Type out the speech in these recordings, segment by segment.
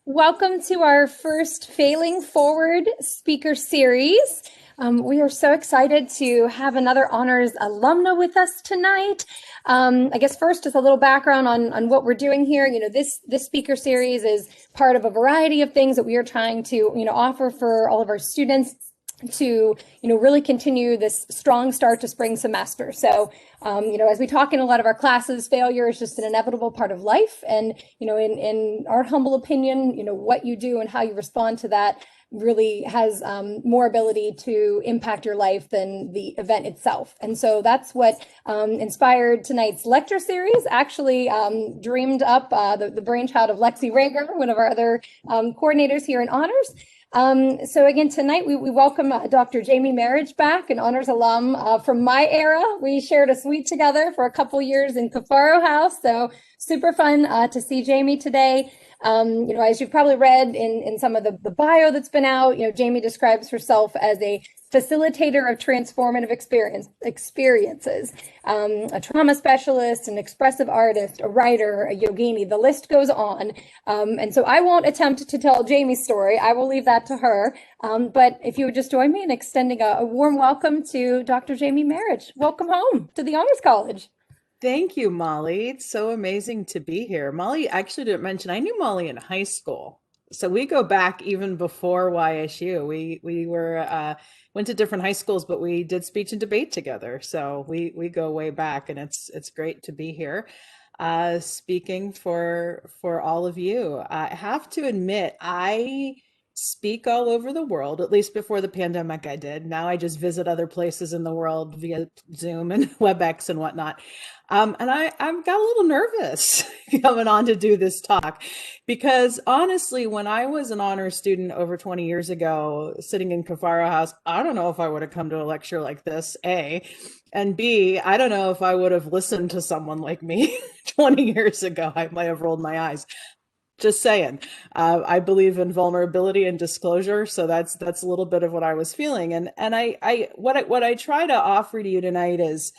Welcome to our first Failing Forward speaker series. We are so excited to have another honors alumna with us tonight. I guess first, just a little background on what we're doing here. This speaker series is part of a variety of things that we are trying to, offer for all of our students to, really continue this strong start to spring semester. So, as we talk in a lot of our classes, failure is just an inevitable part of life. And, in our humble opinion, what you do and how you respond to that really has more ability to impact your life than the event itself. And so that's what inspired tonight's lecture series, actually dreamed up the brainchild of Lexi Rager, one of our other coordinators here in Honors. So again, tonight we welcome Dr. Jamie Marich back, an honors alum from my era. We shared a suite together for a couple years in Cafaro House, so super fun to see Jamie today. As you've probably read in some of the bio that's been out, Jamie describes herself as a facilitator of transformative experiences, a trauma specialist, an expressive artist, a writer, a yogini, the list goes on. And so I won't attempt to tell Jamie's story. I will leave that to her. But if you would just join me in extending a warm welcome to Dr. Jamie Marich. Welcome home to the Honors College. Thank you, Molly. It's so amazing to be here. Molly actually didn't mention, I knew Molly in high school. So we go back even before YSU. We were went to different high schools, but we did speech and debate together. So we go way back, and it's great to be here speaking for all of you. I have to admit, I speak all over the world. At least before the pandemic I did. Now I just visit other places in the world via Zoom and WebEx and whatnot. And I've got a little nervous coming on to do this talk because honestly, when I was an honors student over 20 years ago, sitting in Cafaro House, I don't know if I would have come to a lecture like this, A, and B, I don't know if I would have listened to someone like me 20 years ago. I might have rolled my eyes. Just saying. I believe in vulnerability and disclosure, so that's a little bit of what I was feeling. And what I try to offer to you tonight is,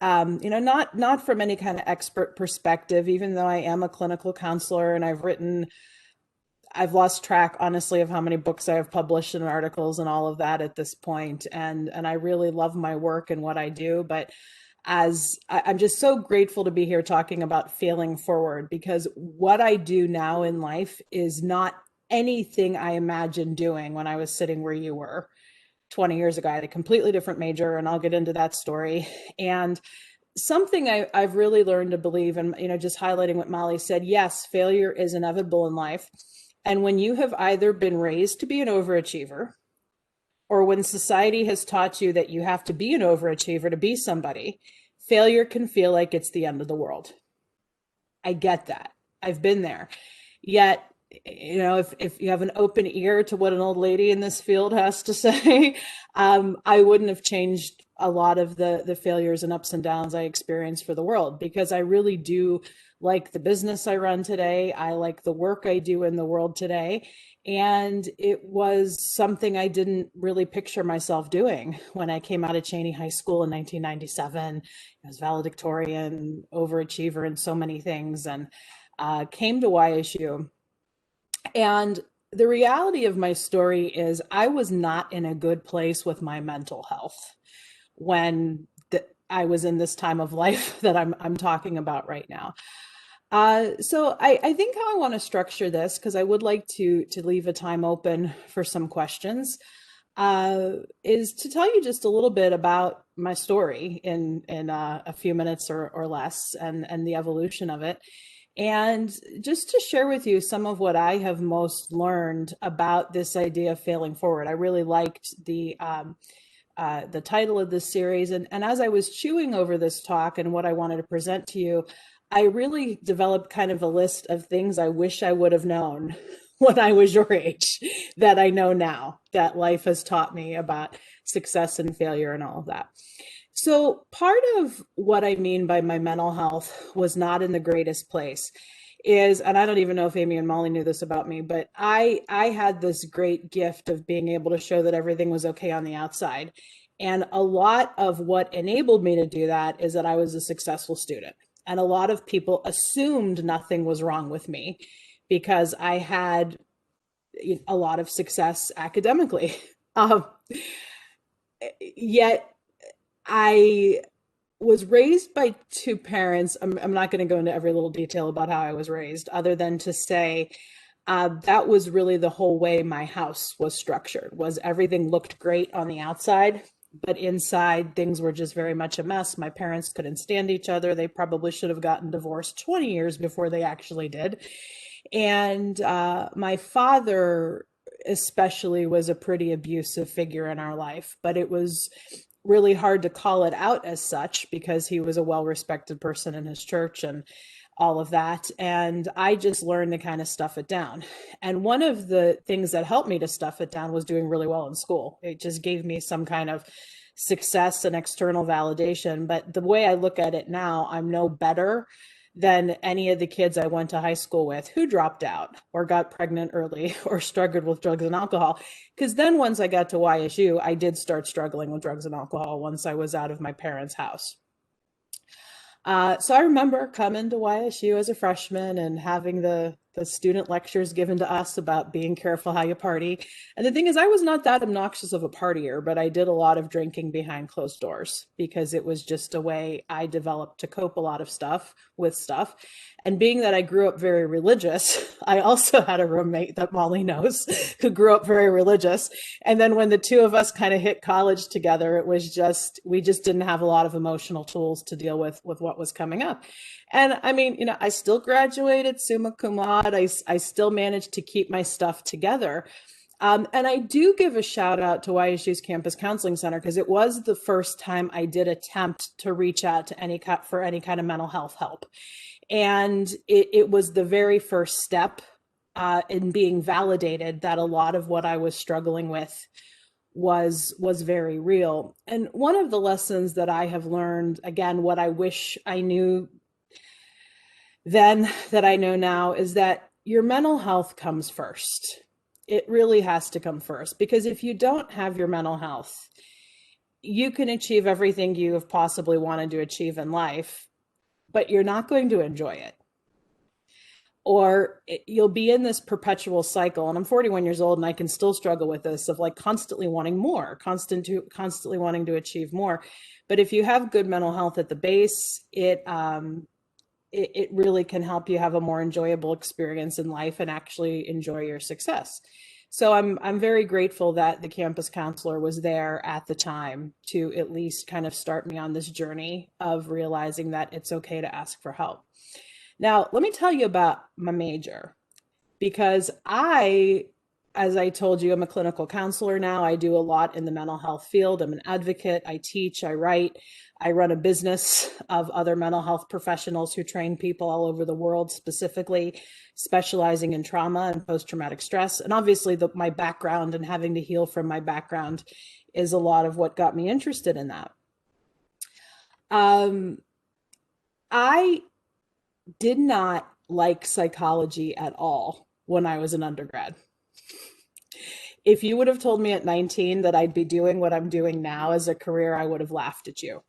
not from any kind of expert perspective, even though I am a clinical counselor and I've lost track, honestly, of how many books I have published and articles and all of that at this point. And I really love my work and what I do, but I'm just so grateful to be here talking about failing forward, because what I do now in life is not anything I imagined doing when I was sitting where you were 20 years ago. I had a completely different major, and I'll get into that story. And something I've really learned to believe, and just highlighting what Molly said, yes, failure is inevitable in life. And when you have either been raised to be an overachiever, or when society has taught you that you have to be an overachiever to be somebody, failure can feel like it's the end of the world. I get that. I've been there. Yet, if you have an open ear to what an old lady in this field has to say, I wouldn't have changed a lot of the failures and ups and downs I experienced for the world, because I really do like the business I run today. I like the work I do in the world today. And it was something I didn't really picture myself doing when I came out of Cheney High School in 1997. I was valedictorian, overachiever, and so many things, and came to YSU. And the reality of my story is I was not in a good place with my mental health when I was in this time of life that I'm talking about right now. So I think how I want to structure this, because I would like to leave a time open for some questions, is to tell you just a little bit about my story in a few minutes or less, and the evolution of it. And just to share with you some of what I have most learned about this idea of failing forward. I really liked the title of this series. And as I was chewing over this talk and what I wanted to present to you, I really developed kind of a list of things I wish I would have known when I was your age that I know now, that life has taught me about success and failure and all of that. So part of what I mean by my mental health was not in the greatest place is, and I don't even know if Amy and Molly knew this about me, but I had this great gift of being able to show that everything was okay on the outside. And a lot of what enabled me to do that is that I was a successful student. And a lot of people assumed nothing was wrong with me because I had a lot of success academically. Um, Yet I was raised by two parents. I'm not going to go into every little detail about how I was raised, other than to say that was really the whole way my house was structured. Was everything looked great on the outside, but inside things were just very much a mess. My parents couldn't stand each other. They probably should have gotten divorced 20 years before they actually did. And my father especially was a pretty abusive figure in our life, but it was really hard to call it out as such because he was a well-respected person in his church and all of that. And I just learned to kind of stuff it down. And one of the things that helped me to stuff it down was doing really well in school. It just gave me some kind of success and external validation. But the way I look at it now, I'm no better than any of the kids I went to high school with who dropped out or got pregnant early or struggled with drugs and alcohol. Because then once I got to YSU, I did start struggling with drugs and alcohol once I was out of my parents' house. So I remember coming to YSU as a freshman and having the student lectures given to us about being careful how you party. And the thing is, I was not that obnoxious of a partier, but I did a lot of drinking behind closed doors because it was just a way I developed to cope a lot of stuff with stuff. And being that I grew up very religious, I also had a roommate that Molly knows who grew up very religious. And then when the two of us kind of hit college together, it was just, we just didn't have a lot of emotional tools to deal with what was coming up. And I mean, I still graduated summa cum laude. I still managed to keep my stuff together. And I do give a shout out to YSU's Campus Counseling Center because it was the first time I did attempt to reach out to for any kind of mental health help. And it was the very first step in being validated that a lot of what I was struggling with was very real. And one of the lessons that I have learned, again, what I wish I knew then that I know now, is that your mental health comes first. It really has to come first, because if you don't have your mental health, you can achieve everything you have possibly wanted to achieve in life, but you're not going to enjoy it. Or you'll be in this perpetual cycle. And I'm 41 years old and I can still struggle with this of like constantly wanting more, constantly wanting to achieve more. But if you have good mental health at the base, it really can help you have a more enjoyable experience in life and actually enjoy your success. So I'm very grateful that the campus counselor was there at the time to at least kind of start me on this journey of realizing that it's okay to ask for help. Now, let me tell you about my major, because as I told you, I'm a clinical counselor now. I do a lot in the mental health field. I'm an advocate. I teach, I write, I run a business of other mental health professionals who train people all over the world, specifically specializing in trauma and post-traumatic stress. And obviously my background and having to heal from my background is a lot of what got me interested in that. I did not like psychology at all when I was an undergrad. If you would have told me at 19 that I'd be doing what I'm doing now as a career, I would have laughed at you.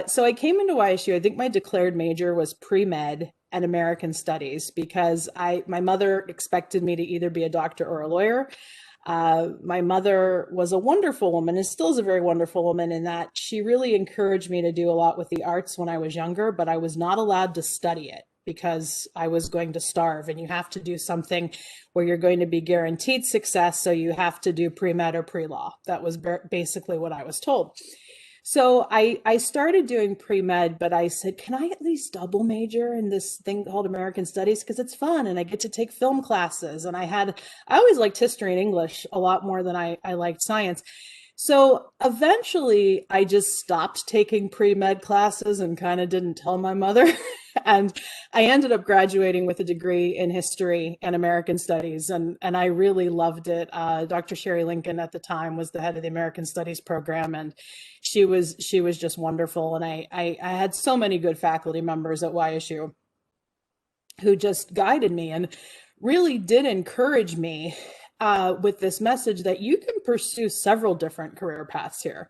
So I came into YSU. I think my declared major was pre-med and American Studies because my mother expected me to either be a doctor or a lawyer. My mother was a wonderful woman and still is a very wonderful woman in that she really encouraged me to do a lot with the arts when I was younger, but I was not allowed to study it because I was going to starve, and you have to do something where you're going to be guaranteed success. So you have to do pre-med or pre-law. That was basically what I was told. So I started doing pre-med, but I said, can I at least double major in this thing called American Studies? Because it's fun and I get to take film classes. And I always liked history and English a lot more than I liked science. So eventually I just stopped taking pre-med classes and kind of didn't tell my mother. And I ended up graduating with a degree in history and American Studies. And I really loved it. Dr. Sherry Lincoln at the time was the head of the American Studies program. And she was just wonderful. And I had so many good faculty members at YSU who just guided me and really did encourage me with this message that you can pursue several different career paths here.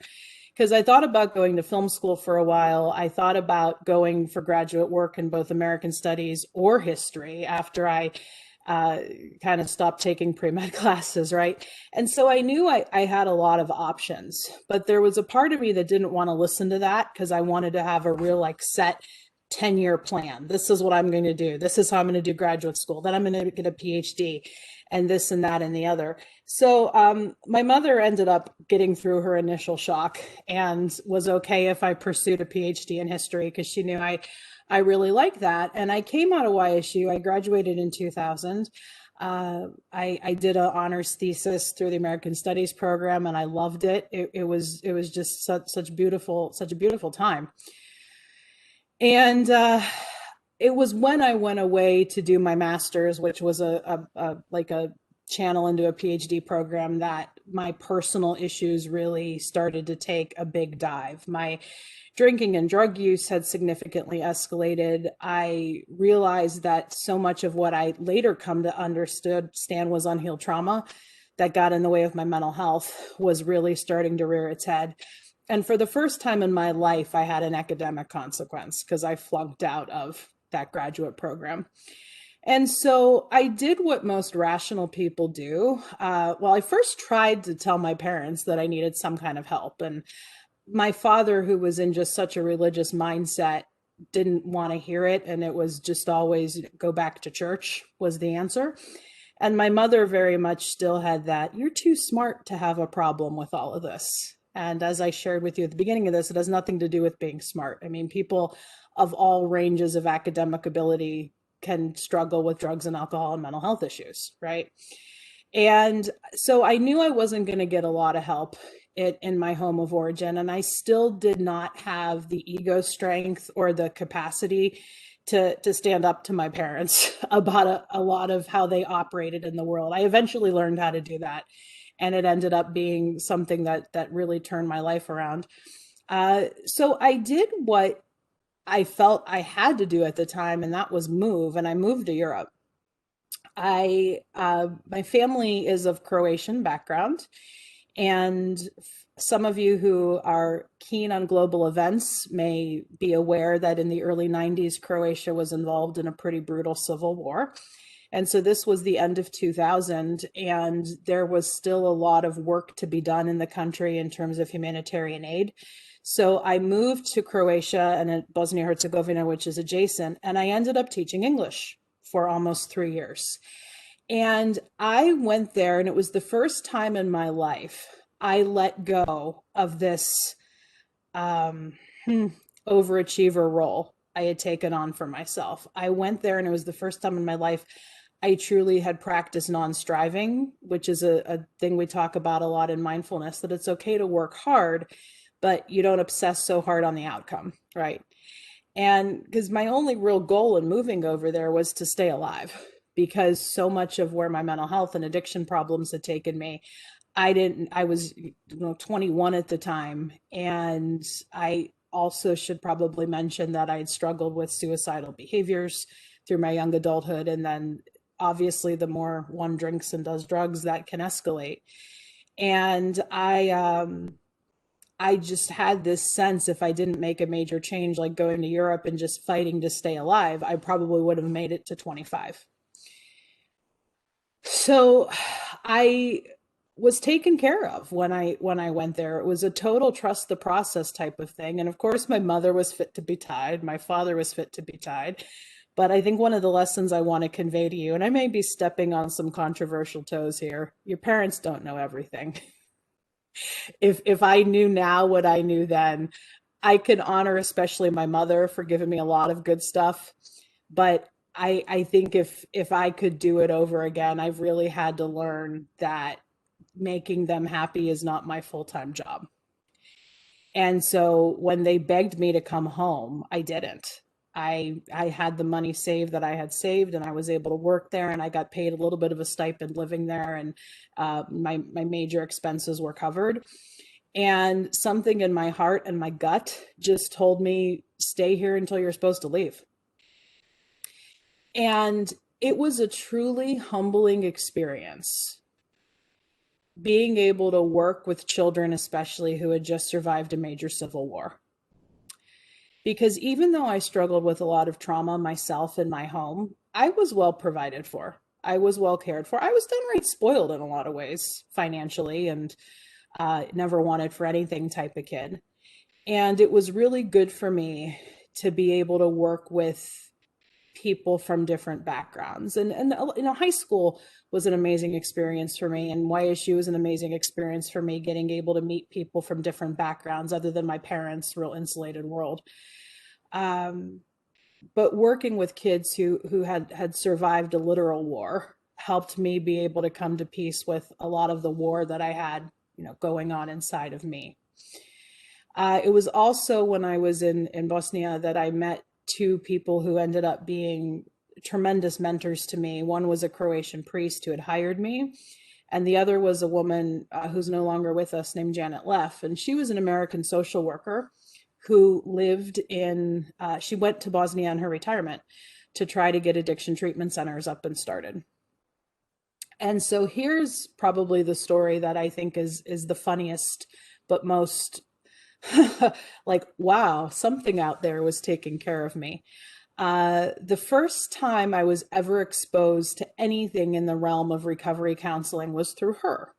because I thought about going to film school for a while. I thought about going for graduate work in both American Studies or history after I uh, kind of stopped taking pre-med classes, right? And so I knew I had a lot of options, but there was a part of me that didn't want to listen to that because I wanted to have a real like set 10-year plan. This is what I'm going to do. This is how I'm going to do graduate school. Then I'm going to get a PhD and this and that and the other. So my mother ended up getting through her initial shock and was okay if I pursued a PhD in history because she knew I really liked that. And I came out of YSU. I graduated in 2000. I did an honors thesis through the American Studies program, and I loved it. It was just such a beautiful time. And it was when I went away to do my master's, which was like a channel into a PhD program, that my personal issues really started to take a big dive. My drinking and drug use had significantly escalated. I realized that so much of what I later come to understand was unhealed trauma that got in the way of my mental health was really starting to rear its head. And for the first time in my life, I had an academic consequence because I flunked out of that graduate program. And so I did what most rational people do. Well, I first tried to tell my parents that I needed some kind of help. And my father, who was in just such a religious mindset, didn't want to hear it. And it was just always go back to church was the answer. And my mother very much still had that, you're too smart to have a problem with all of this. And as I shared with you at the beginning of this, it has nothing to do with being smart. I mean, people of all ranges of academic ability can struggle with drugs and alcohol and mental health issues, right? And so I knew I wasn't going to get a lot of help in my home of origin. And I still did not have the ego strength or the capacity to stand up to my parents about a lot of how they operated in the world. I eventually learned how to do that. And it ended up being something that really turned my life around. So I did what I felt I had to do at the time, and that was move. And I moved to Europe. My family is of Croatian background, and some of you who are keen on global events may be aware that in the early 90s, Croatia was involved in a pretty brutal civil war. And so this was the end of 2000, and there was still a lot of work to be done in the country in terms of humanitarian aid. So I moved to Croatia and Bosnia Herzegovina, which is adjacent, and I ended up teaching English for almost 3 years. And I went there, and it was the first time in my life I let go of this um, overachiever role I had taken on for myself. I went there, and it was the first time in my life I truly had practiced non-striving, which is a thing we talk about a lot in mindfulness, that it's okay to work hard, but you don't obsess so hard on the outcome, right? And because my only real goal in moving over there was to stay alive, because so much of where my mental health and addiction problems had taken me, I was 21 at the time. And I also should probably mention that I had struggled with suicidal behaviors through my young adulthood. And then obviously the more one drinks and does drugs, that can escalate. And I just had this sense, if I didn't make a major change, like going to Europe and just fighting to stay alive, I probably would have made it to 25. So I was taken care of when I went there. It was a total trust the process type of thing. And of course, my mother was fit to be tied. My father was fit to be tied. But I think one of the lessons I want to convey to you, and I may be stepping on some controversial toes here, your parents don't know everything. If I knew now what I knew then, I could honor especially my mother for giving me a lot of good stuff. But I think if I could do it over again, I've really had to learn that making them happy is not my full-time job. And so when they begged me to come home, I didn't. I had the money saved that I had saved, and I was able to work there, and I got paid a little bit of a stipend living there, and my major expenses were covered. And something in my heart and my gut just told me, stay here until you're supposed to leave. And it was a truly humbling experience being able to work with children, especially who had just survived a major civil war. Because even though I struggled with a lot of trauma myself in my home, I was well provided for. I was well cared for. I was downright spoiled in a lot of ways, financially, and never wanted for anything type of kid. And it was really good for me to be able to work with people from different backgrounds. And high school was an amazing experience for me, and YSU was an amazing experience for me, getting able to meet people from different backgrounds other than my parents' real insulated world. Um, but working with kids who had survived a literal war helped me be able to come to peace with a lot of the war that I had, going on inside of me. It was also when I was in Bosnia that I met two people who ended up being tremendous mentors to me. One was a Croatian priest who had hired me, and the other was a woman who's no longer with us named Janet Leff. And she was an American social worker who lived she went to Bosnia in her retirement to try to get addiction treatment centers up and started. And so here's probably the story that I think is the funniest, but most like, wow, something out there was taking care of me. The first time I was ever exposed to anything in the realm of recovery counseling was through her.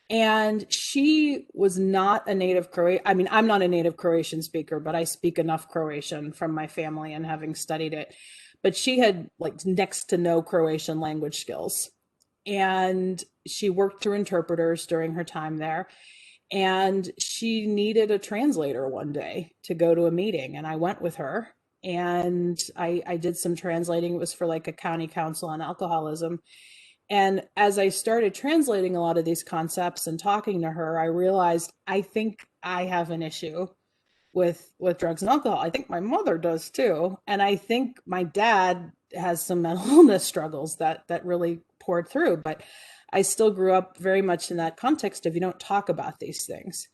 And she was not a native Croatian. I mean, I'm not a native Croatian speaker, but I speak enough Croatian from my family and having studied it. But she had like next to no Croatian language skills. And she worked through interpreters during her time there. And she needed a translator one day to go to a meeting. And I went with her and I did some translating. It was for like a county council on alcoholism. And as I started translating a lot of these concepts and talking to her, I realized I think I have an issue with drugs and alcohol. I think my mother does too. And I think my dad has some mental illness struggles that really poured through. But I still grew up very much in that context of you don't talk about these things.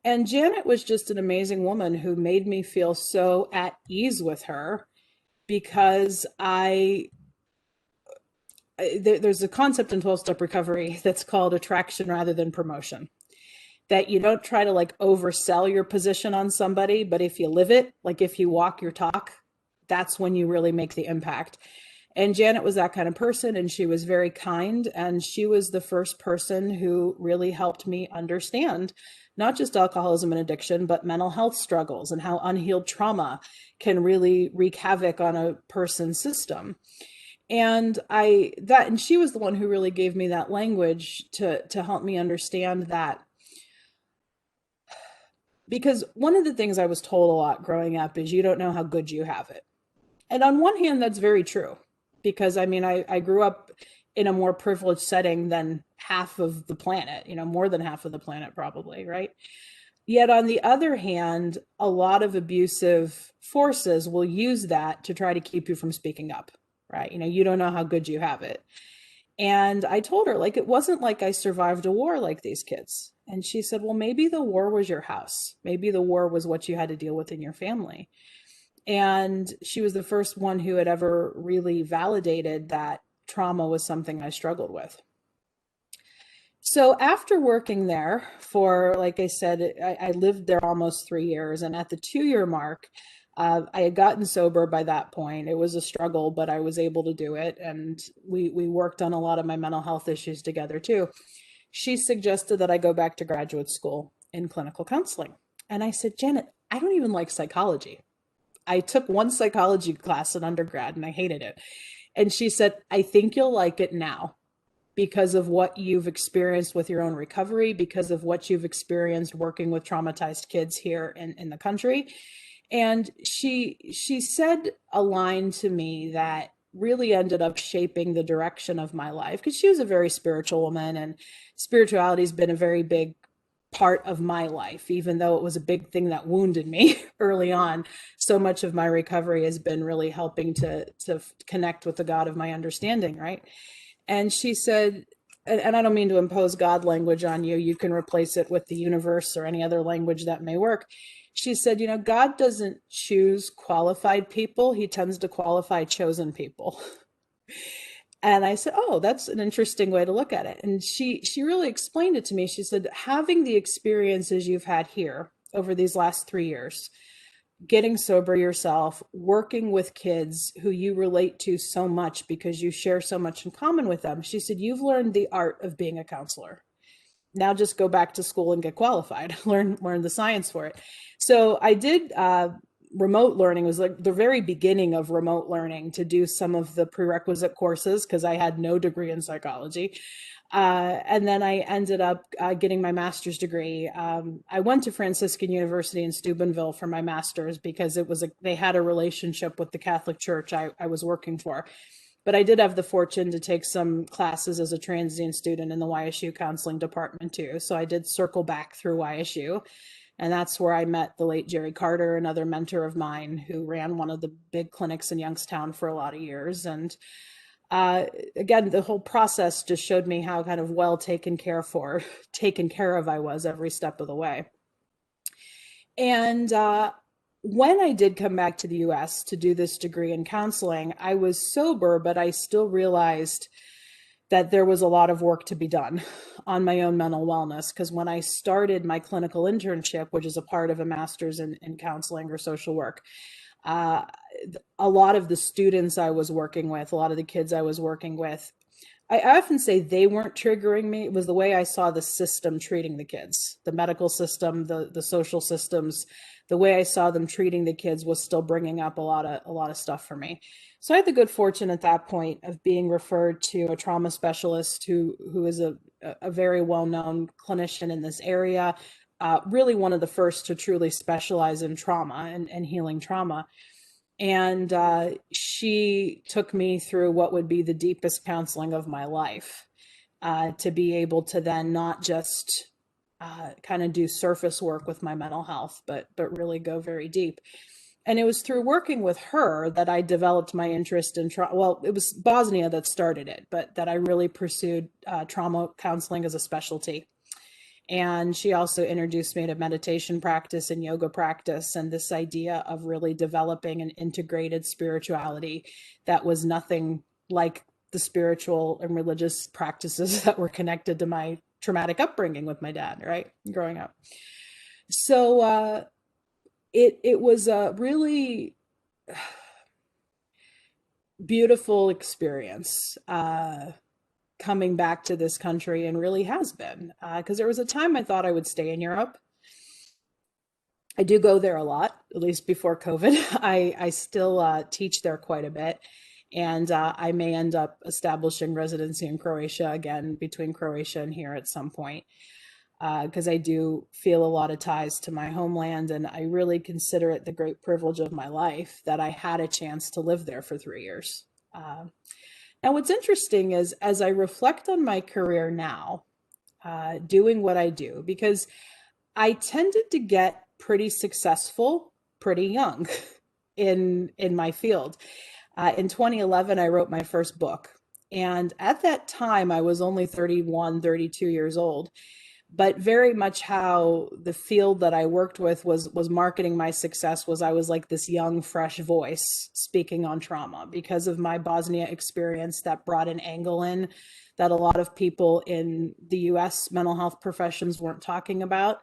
And Janet was just an amazing woman who made me feel so at ease with her because there's a concept in 12-step recovery that's called attraction rather than promotion. That you don't try to like oversell your position on somebody, but if you live it, like if you walk your talk, that's when you really make the impact. And Janet was that kind of person, and she was very kind, and she was the first person who really helped me understand not just alcoholism and addiction, but mental health struggles and how unhealed trauma can really wreak havoc on a person's system. And she was the one who really gave me that language to help me understand that. Because one of the things I was told a lot growing up is you don't know how good you have it. And on one hand, that's very true. Because I mean, I grew up in a more privileged setting than half of the planet, more than half of the planet probably, right? Yet on the other hand, a lot of abusive forces will use that to try to keep you from speaking up, right? You don't know how good you have it. And I told her, like, it wasn't like I survived a war like these kids. And she said, well, maybe the war was your house. Maybe the war was what you had to deal with in your family. And she was the first one who had ever really validated that trauma was something I struggled with. So after working there for, like I said, I lived there almost 3 years. And at the 2-year mark, I had gotten sober by that point. It was a struggle, but I was able to do it. And we worked on a lot of my mental health issues together too. She suggested that I go back to graduate school in clinical counseling. And I said, Janet, I don't even like psychology. I took one psychology class in undergrad and I hated it. And she said, I think you'll like it now because of what you've experienced with your own recovery, because of what you've experienced working with traumatized kids here in the country. And she said a line to me that really ended up shaping the direction of my life, because she was a very spiritual woman, and spirituality has been a very big part of my life, even though it was a big thing that wounded me early on. So much of my recovery has been really helping to connect with the God of my understanding, right? And she said, and I don't mean to impose God language on you, you can replace it with the universe or any other language that may work. She said, God doesn't choose qualified people, he tends to qualify chosen people. And I said, "Oh, that's an interesting way to look at it." And she really explained it to me. She said, "Having the experiences you've had here over these last 3 years, getting sober yourself, working with kids who you relate to so much because you share so much in common with them." She said, "You've learned the art of being a counselor. Now just go back to school and get qualified, learn the science for it." So I did remote learning. Was like the very beginning of remote learning, to do some of the prerequisite courses because I had no degree in psychology. And then I ended up getting my master's degree. I went to Franciscan University in Steubenville for my master's because they had a relationship with the Catholic Church I was working for. But I did have the fortune to take some classes as a transient student in the YSU counseling department too. So I did circle back through YSU. And that's where I met the late Jerry Carter, another mentor of mine who ran one of the big clinics in Youngstown for a lot of years. And again, the whole process just showed me how kind of well taken care of I was every step of the way. And when I did come back to the US to do this degree in counseling, I was sober, but I still realized that there was a lot of work to be done on my own mental wellness. Because when I started my clinical internship, which is a part of a master's in counseling or social work, uh, a lot of the students I was working with, a lot of the kids I was working with, I often say they weren't triggering me. It was the way I saw the system treating the kids, the medical system, the social systems. The way I saw them treating the kids was still bringing up a lot of stuff for me. So I had the good fortune at that point of being referred to a trauma specialist who is a very well-known clinician in this area, really one of the first to truly specialize in trauma and healing trauma. And she took me through what would be the deepest counseling of my life, to be able to then not just kind of do surface work with my mental health, but really go very deep. And it was through working with her that I developed my interest in trauma. Well, it was Bosnia that started it, but that I really pursued trauma counseling as a specialty. And she also introduced me to meditation practice and yoga practice, and this idea of really developing an integrated spirituality that was nothing like the spiritual and religious practices that were connected to my traumatic upbringing with my dad, right? Growing up. So it was a really beautiful experience. Coming back to this country, and really has been, because there was a time I thought I would stay in Europe. I do go there a lot, at least before COVID. I still teach there quite a bit, and I may end up establishing residency in Croatia again, between Croatia and here at some point, because I do feel a lot of ties to my homeland, and I really consider it the great privilege of my life that I had a chance to live there for 3 years. Now, what's interesting is as I reflect on my career now, doing what I do, because I tended to get pretty successful pretty young in my field. In 2011, I wrote my first book. And at that time, I was only 31, 32 years old. But very much how the field that I worked with was marketing my success was I was like this young, fresh voice speaking on trauma because of my Bosnia experience that brought an angle in that a lot of people in the US mental health professions weren't talking about.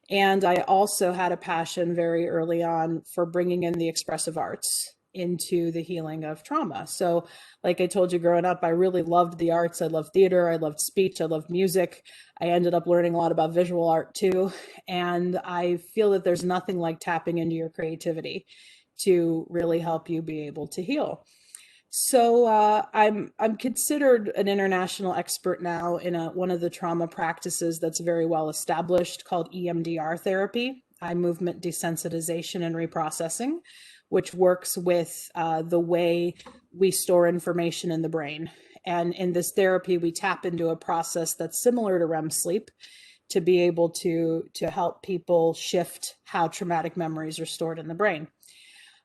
And I also had a passion very early on for bringing in the expressive arts into the healing of trauma. So, like I told you, growing up, I really loved the arts. I loved theater. I loved speech. I loved music. I ended up learning a lot about visual art too. And I feel that there's nothing like tapping into your creativity to really help you be able to heal. So I'm considered an international expert now in one of the trauma practices that's very well established called EMDR therapy, eye movement desensitization and reprocessing, which works with the way we store information in the brain. And in this therapy, we tap into a process that's similar to REM sleep to be able to help people shift how traumatic memories are stored in the brain.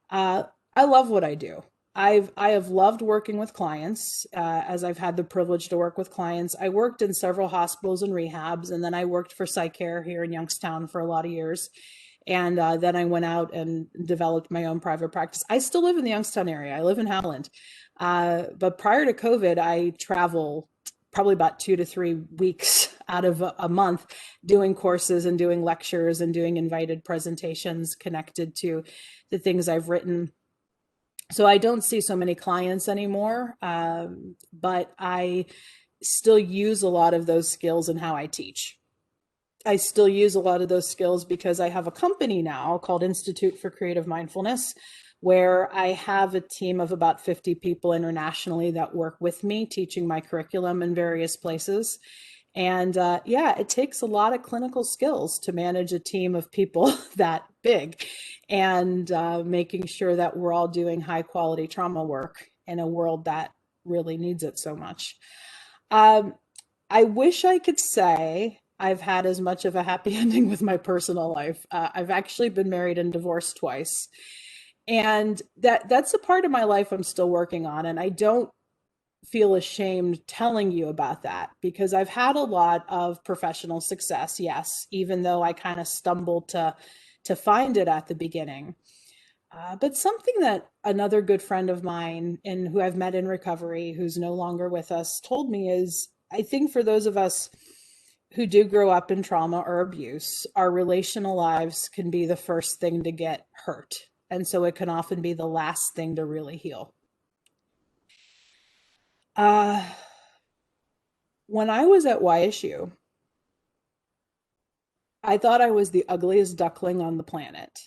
I love what I do. I have loved working with clients, as I've had the privilege to work with clients. I worked in several hospitals and rehabs, and then I worked for PsyCare here in Youngstown for a lot of years. And then I went out and developed my own private practice. I still live in the Youngstown area. I live in Howland. But prior to COVID, I travel probably about 2 to 3 weeks out of a month doing courses and doing lectures and doing invited presentations connected to the things I've written. So I don't see so many clients anymore, but I still use a lot of those skills in how I teach. I still use a lot of those skills because I have a company now called Institute for Creative Mindfulness, where I have a team of about 50 people internationally that work with me, teaching my curriculum in various places. And yeah, it takes a lot of clinical skills to manage a team of people that big and making sure that we're all doing high quality trauma work in a world that really needs it so much. Um, I wish I could say I've had as much of a happy ending with my personal life. I've actually been married and divorced twice. And that's a part of my life I'm still working on. And I don't feel ashamed telling you about that because I've had a lot of professional success, yes, even though I kind of stumbled to find it at the beginning. But something that another good friend of mine and who I've met in recovery, who's no longer with us, told me is I think for those of us who do grow up in trauma or abuse, our relational lives can be the first thing to get hurt. And so it can often be the last thing to really heal. Uh, when I was at YSU, I thought I was the ugliest duckling on the planet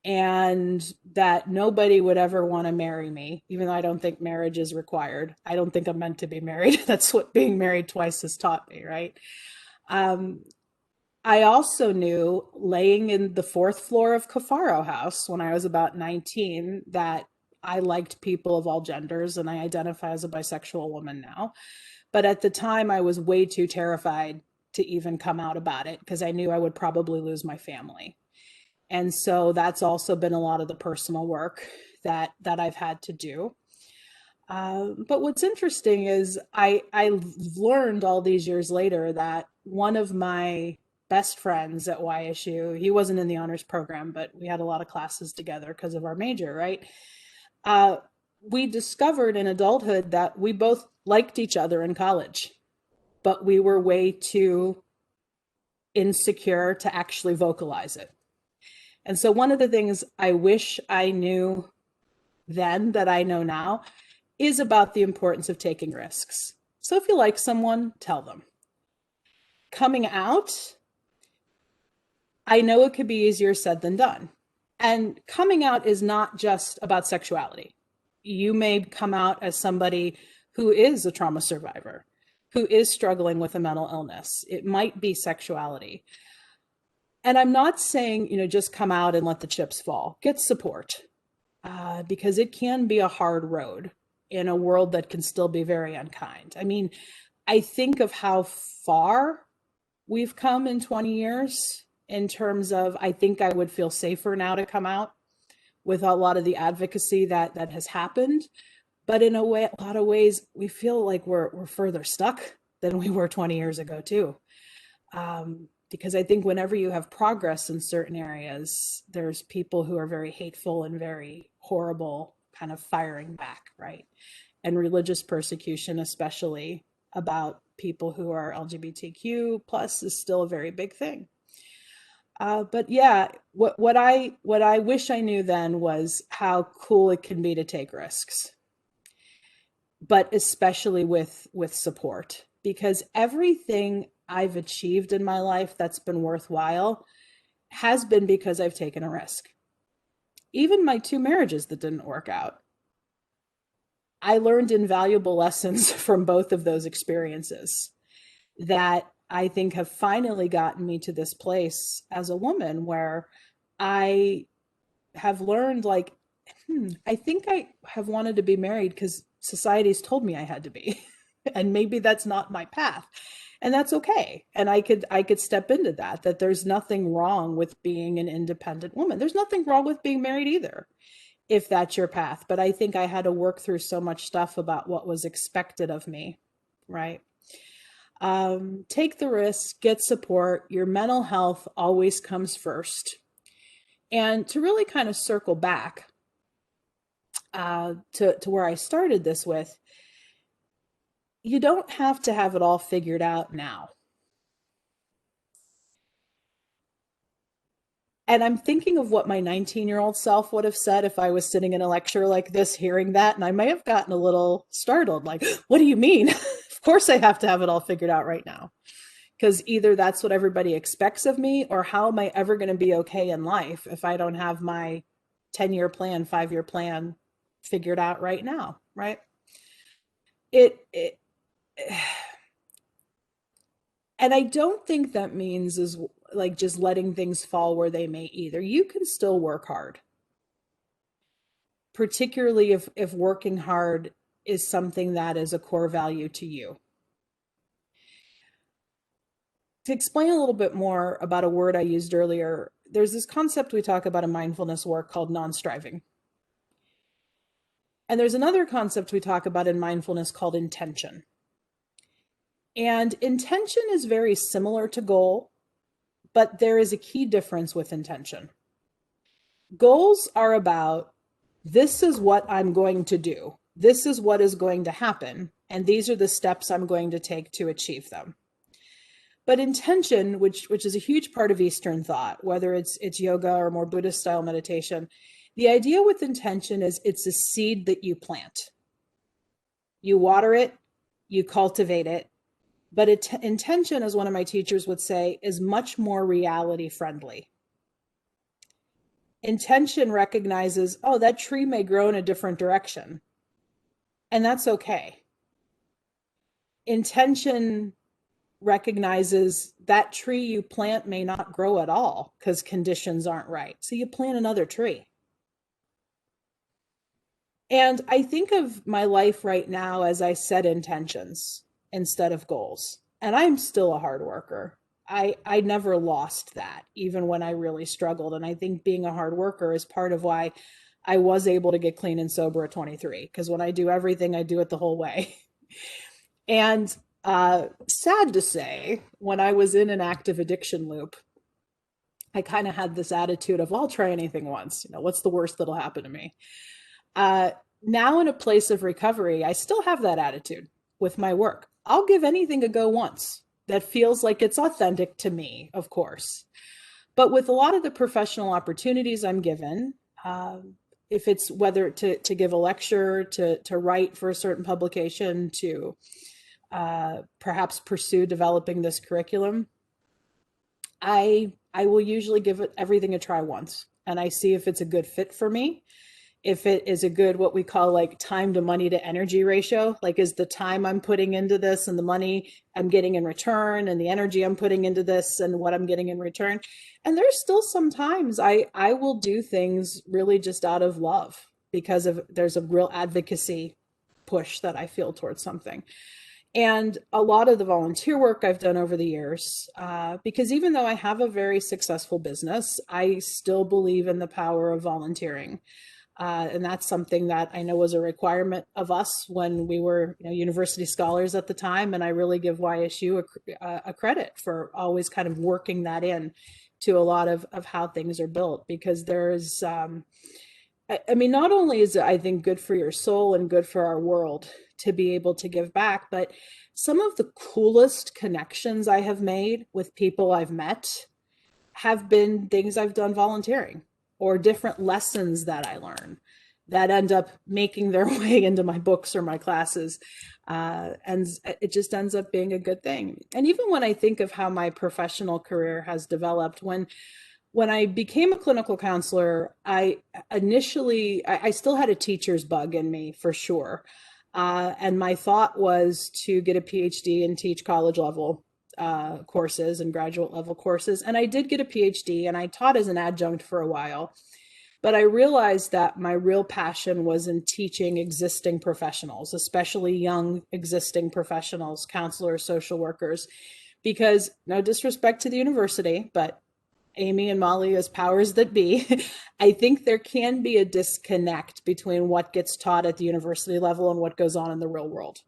and that nobody would ever want to marry me, even though I don't think marriage is required. I don't think I'm meant to be married. That's what being married twice has taught me, right? Um, I also knew laying in the fourth floor of Cafaro House when I was about 19 that I liked people of all genders and I identify as a bisexual woman now. But at the time, I was way too terrified to even come out about it because I knew I would probably lose my family. And so that's also been a lot of the personal work that I've had to do. But what's interesting is I learned all these years later that one of my best friends at YSU, he wasn't in the honors program, but we had a lot of classes together because of our major, right? Uh, we discovered in adulthood that we both liked each other in college, but we were way too insecure to actually vocalize it. And so one of the things I wish I knew then that I know now is about the importance of taking risks. So if you like someone, tell them. Coming out, I know it could be easier said than done. And coming out is not just about sexuality. You may come out as somebody who is a trauma survivor, who is struggling with a mental illness. It might be sexuality. And I'm not saying, just come out and let the chips fall. Get support because it can be a hard road in a world that can still be very unkind. I mean, I think of how far we've come in 20 years in terms of, I think I would feel safer now to come out with a lot of the advocacy that has happened. But in a lot of ways, we feel like we're further stuck than we were 20 years ago too. Because I think whenever you have progress in certain areas, there's people who are very hateful and very horrible, kind of firing back, right? And religious persecution, especially about people who are LGBTQ plus, is still a very big thing. But yeah, what I wish I knew then was how cool it can be to take risks, but especially with support, because everything I've achieved in my life that's been worthwhile has been because I've taken a risk. Even my two marriages that didn't work out, I learned invaluable lessons from both of those experiences that I think have finally gotten me to this place as a woman where I have learned like, I think I have wanted to be married because society's told me I had to be. And maybe that's not my path. And that's okay. And I could step into that there's nothing wrong with being an independent woman. There's nothing wrong with being married either, if that's your path. But I think I had to work through so much stuff about what was expected of me, right? Take the risk, get support. Your mental health always comes first. And to really kind of circle back, to where I started this with, you don't have to have it all figured out now. And I'm thinking of what my 19-year-old self would have said if I was sitting in a lecture like this, hearing that. And I may have gotten a little startled, like, what do you mean? Of course I have to have it all figured out right now. Because either that's what everybody expects of me, or how am I ever going to be okay in life if I don't have my 10-year plan, 5-year plan figured out right now, right? It and I don't think that means is like just letting things fall where they may either. You can still work hard, particularly if working hard is something that is a core value to you. To explain a little bit more about a word I used earlier, there's this concept we talk about in mindfulness work called non-striving. And there's another concept we talk about in mindfulness called intention. And intention is very similar to goal, but there is a key difference with intention. Goals are about, this is what I'm going to do. This is what is going to happen. And these are the steps I'm going to take to achieve them. But intention, which is a huge part of Eastern thought, whether it's yoga or more Buddhist style meditation, the idea with intention is it's a seed that you plant. You water it, you cultivate it, but intention, as one of my teachers would say, is much more reality friendly. Intention recognizes, oh, that tree may grow in a different direction, and that's okay. Intention recognizes that tree you plant may not grow at all because conditions aren't right. So you plant another tree. And I think of my life right now as I set intentions instead of goals. And I'm still a hard worker. I never lost that, even when I really struggled. And I think being a hard worker is part of why I was able to get clean and sober at 23. Because when I do everything, I do it the whole way. And sad to say, when I was in an active addiction loop, I kind of had this attitude of, well, I'll try anything once. What's the worst that'll happen to me? Now in a place of recovery, I still have that attitude with my work. I'll give anything a go once that feels like it's authentic to me, of course. But with a lot of the professional opportunities I'm given, if it's whether to give a lecture, to write for a certain publication, to perhaps pursue developing this curriculum, I will usually give it everything a try once. And I see if it's a good fit for me. If it is a good, what we call like time to money to energy ratio, like is the time I'm putting into this and the money I'm getting in return and the energy I'm putting into this and what I'm getting in return. And there's still sometimes I will do things really just out of love because there's a real advocacy push that I feel towards something. And a lot of the volunteer work I've done over the years, because even though I have a very successful business, I still believe in the power of volunteering. And that's something that I know was a requirement of us when we were university scholars at the time. And I really give YSU a credit for always kind of working that in to a lot of how things are built, because there's, I mean, not only is it, I think, good for your soul and good for our world to be able to give back, but some of the coolest connections I have made with people I've met have been things I've done volunteering, or different lessons that I learn that end up making their way into my books or my classes. And it just ends up being a good thing. And even when I think of how my professional career has developed, when I became a clinical counselor, I still had a teacher's bug in me for sure. And my thought was to get a PhD and teach college level courses and graduate level courses. And I did get a PhD and I taught as an adjunct for a while. But I realized that my real passion was in teaching existing professionals, especially young existing professionals, counselors, social workers, because no disrespect to the university, but Amy and Molly as powers that be, I think there can be a disconnect between what gets taught at the university level and what goes on in the real world.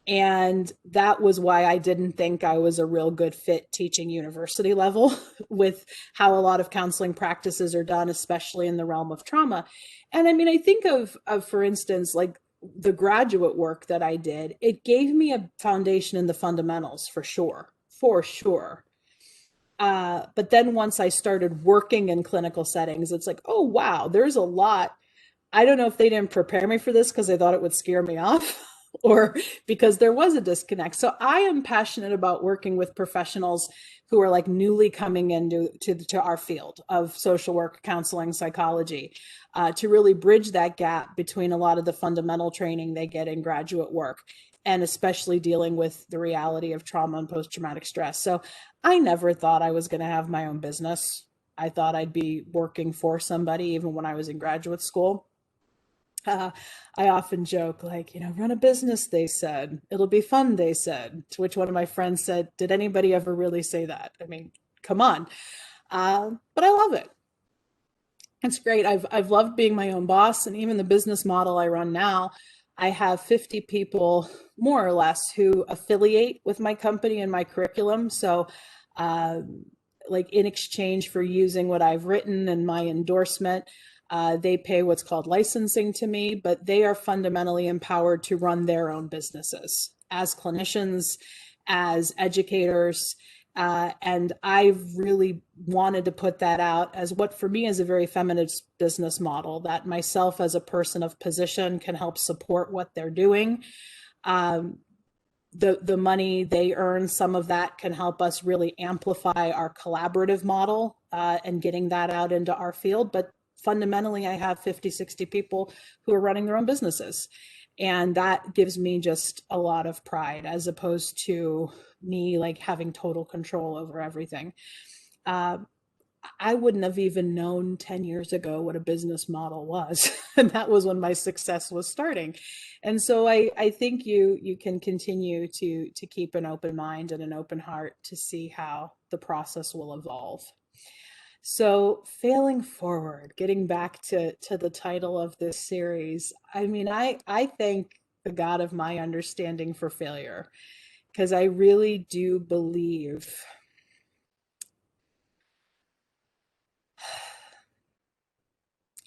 And that was why I didn't think I was a real good fit teaching university level with how a lot of counseling practices are done, especially in the realm of trauma. And I mean, I think of for instance, like the graduate work that I did, it gave me a foundation in the fundamentals for sure, for sure. But then once I started working in clinical settings, it's like, oh, wow, there's a lot. I don't know if they didn't prepare me for this because they thought it would scare me off or because there was a disconnect. So I am passionate about working with professionals who are like newly coming into to our field of social work, counseling, psychology, to really bridge that gap between a lot of the fundamental training they get in graduate work and especially dealing with the reality of trauma and post-traumatic stress. So I never thought I was going to have my own business. I thought I'd be working for somebody even when I was in graduate school. uh, I often joke, like, run a business, they said. It'll be fun, they said. To which one of my friends said, did anybody ever really say that? I mean, come on. But I love it. It's great. I've loved being my own boss, and even the business model I run now, I have 50 people more or less who affiliate with my company and my curriculum. So, uh, like in exchange for using what I've written and my endorsement, they pay what's called licensing to me, but they are fundamentally empowered to run their own businesses as clinicians, as educators. And I've really wanted to put that out as what for me is a very feminist business model, that myself as a person of position can help support what they're doing. Um, the money they earn, some of that can help us really amplify our collaborative model and getting that out into our field. But fundamentally, I have 50, 60 people who are running their own businesses. And that gives me just a lot of pride as opposed to me like having total control over everything. Uh, I wouldn't have even known 10 years ago what a business model was. And that was when my success was starting. And so I think you can continue to keep an open mind and an open heart to see how the process will evolve. So failing forward, getting back to the title of this series, I mean, I thank the God of my understanding for failure because I really do believe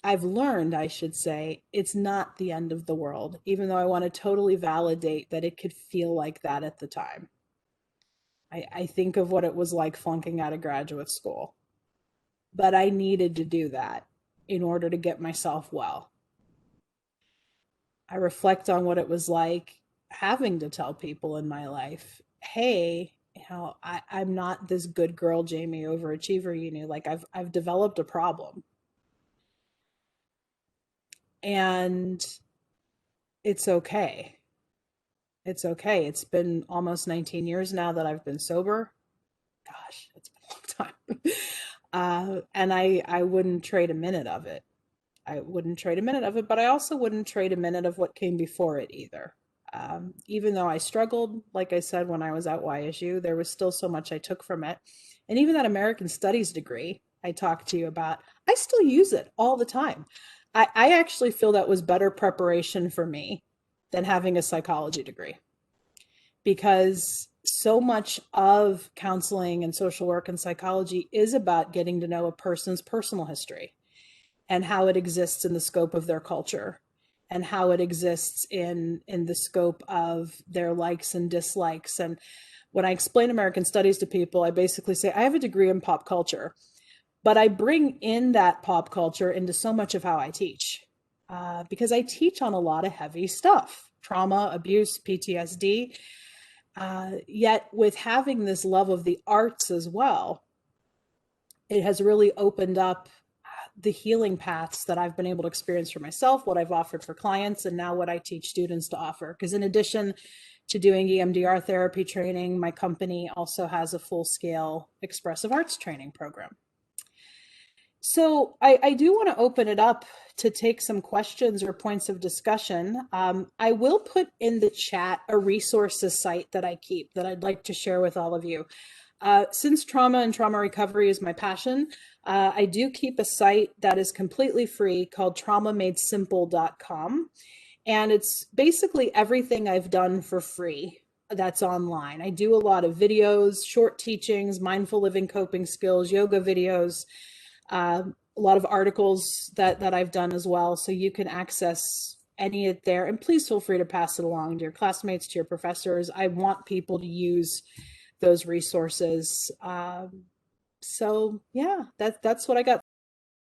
I've learned, I should say, it's not the end of the world, even though I want to totally validate that it could feel like that at the time. I think of what it was like flunking out of graduate school, but I needed to do that in order to get myself well. I reflect on what it was like having to tell people in my life, hey, I'm not this good girl, Jamie, overachiever, like I've developed a problem. And it's okay. It's okay. It's been almost 19 years now that I've been sober. Gosh, it's been a long time. And I wouldn't trade a minute of it. I wouldn't trade a minute of it, but I also wouldn't trade a minute of what came before it either. Even though I struggled, like I said, when I was at YSU, there was still so much I took from it. And even that American Studies degree I talked to you about, I still use it all the time. I actually feel that was better preparation for me than having a psychology degree because so much of counseling and social work and psychology is about getting to know a person's personal history and how it exists in the scope of their culture and how it exists in the scope of their likes and dislikes. And when I explain American Studies to people, I basically say I have a degree in pop culture, but I bring in that pop culture into so much of how I teach, because I teach on a lot of heavy stuff: trauma, abuse, PTSD. Yet with having this love of the arts as well, it has really opened up the healing paths that I've been able to experience for myself, what I've offered for clients, and now what I teach students to offer. Because in addition to doing EMDR therapy training, my company also has a full-scale expressive arts training program. So I do want to open it up to take some questions or points of discussion. I will put in the chat a resources site that I keep that I'd like to share with all of you. Since trauma and trauma recovery is my passion, I do keep a site that is completely free called traumamadesimple.com. And it's basically everything I've done for free that's online. I do a lot of videos, short teachings, mindful living, coping skills, yoga videos, a lot of articles that I've done as well. So you can access any of there, and please feel free to pass it along to your classmates, to your professors. I want people to use those resources. So yeah, that's what I got